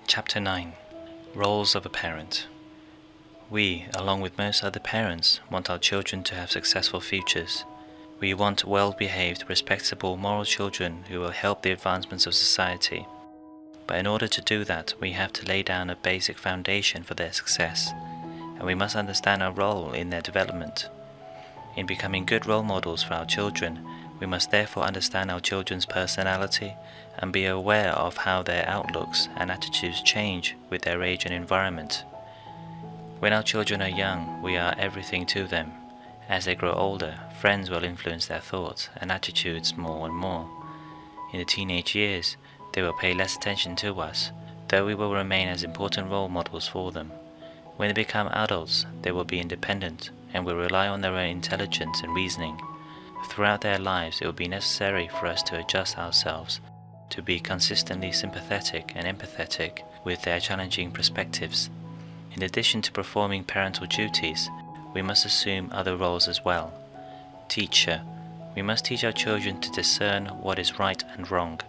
Chapter 9 Roles of a Parent. We, along with most other parents, want our children to have successful futures. We want well-behaved, respectable, moral children who will help the advancements of society. But in order to do that, we have to lay down a basic foundation for their success, and we must understand our role in their development. In becoming good role models for our children, we must therefore understand our children's personality and be aware of how their outlooks and attitudes change with their age and environment. When our children are young, we are everything to them. As they grow older, friends will influence their thoughts and attitudes more and more. In the teenage years, they will pay less attention to us, though we will remain as important role models for them. When they become adults, they will be independent and will rely on their own intelligence and reasoning. Throughout their lives, it will be necessary for us to adjust ourselves, to be consistently sympathetic and empathetic with their challenging perspectives. In addition to performing parental duties, we must assume other roles as well. Teacher. We must teach our children to discern what is right and wrong,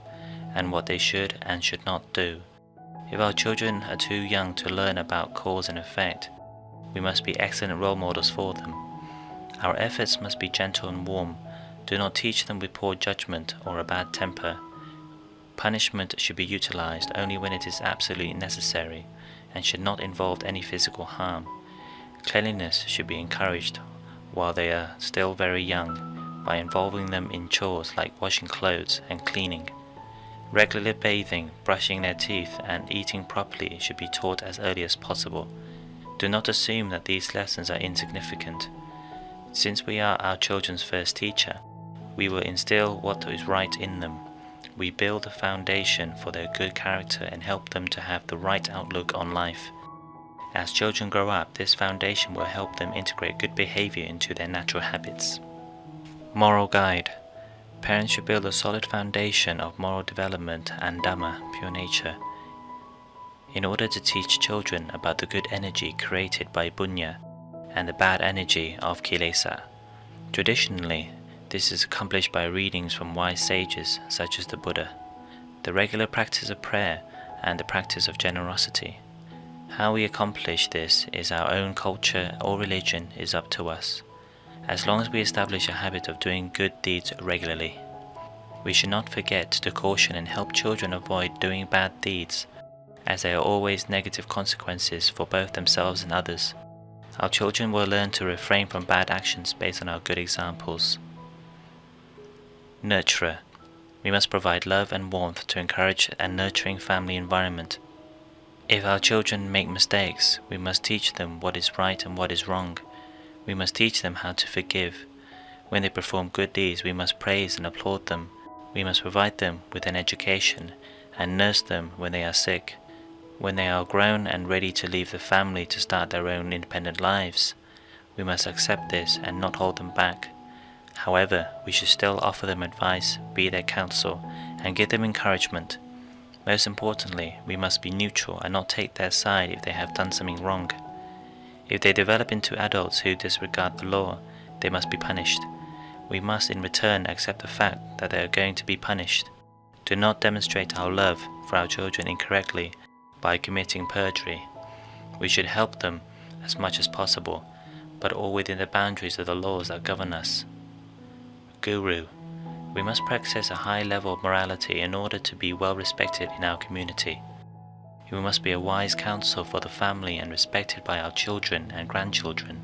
and what they should and should not do. If our children are too young to learn about cause and effect, we must be excellent role models for them. Our efforts must be gentle and warm. Do not teach them with poor judgment or a bad temper. Punishment should be utilized only when it is absolutely necessary and should not involve any physical harm. Cleanliness should be encouraged while they are still very young by involving them in chores like washing clothes and cleaning. Regular bathing, brushing their teeth, and eating properly should be taught as early as possible. Do not assume that these lessons are insignificant. Since we are our children's first teacher, we will instill what is right in them. We build a foundation for their good character and help them to have the right outlook on life. As children grow up, this foundation will help them integrate good behavior into their natural habits. Moral guide. Parents should build a solid foundation of moral development and Dhamma, pure nature, in order to teach children about the good energy created by Punya and the bad energy of Kilesa. Traditionally, this is accomplished by readings from wise sages such as the Buddha, the regular practice of prayer, and the practice of generosity. How we accomplish this is our own culture or religion is up to us, as long as we establish a habit of doing good deeds regularly. We should not forget to caution and help children avoid doing bad deeds, as there are always negative consequences for both themselves and others. Our children will learn to refrain from bad actions based on our good examples. Nurturer. We must provide love and warmth to encourage a nurturing family environment. If our children make mistakes, we must teach them what is right and what is wrong. We must teach them how to forgive. When they perform good deeds, we must praise and applaud them. We must provide them with an education and nurse them when they are sick. When they are grown and ready to leave the family to start their own independent lives, we must accept this and not hold them back. However, we should still offer them advice, be their counsel, and give them encouragement. Most importantly, we must be neutral and not take their side if they have done something wrong. If they develop into adults who disregard the law, they must be punished. We must in return accept the fact that they are going to be punished. Do not demonstrate our love for our children incorrectly by committing perjury. We should help them as much as possible, but all within the boundaries of the laws that govern us. Guru. We must practice a high level of morality in order to be well respected in our community. We must be a wise counsel for the family and respected by our children and grandchildren.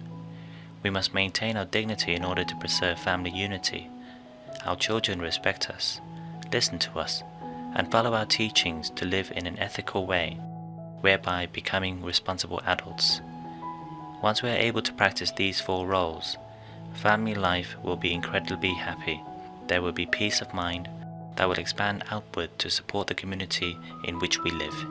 We must maintain our dignity in order to preserve family unity. Our children respect us, listen to us, and follow our teachings to live in an ethical way, whereby becoming responsible adults. Once we are able to practice these four roles, family life will be incredibly happy. There will be peace of mind that will expand outward to support the community in which we live.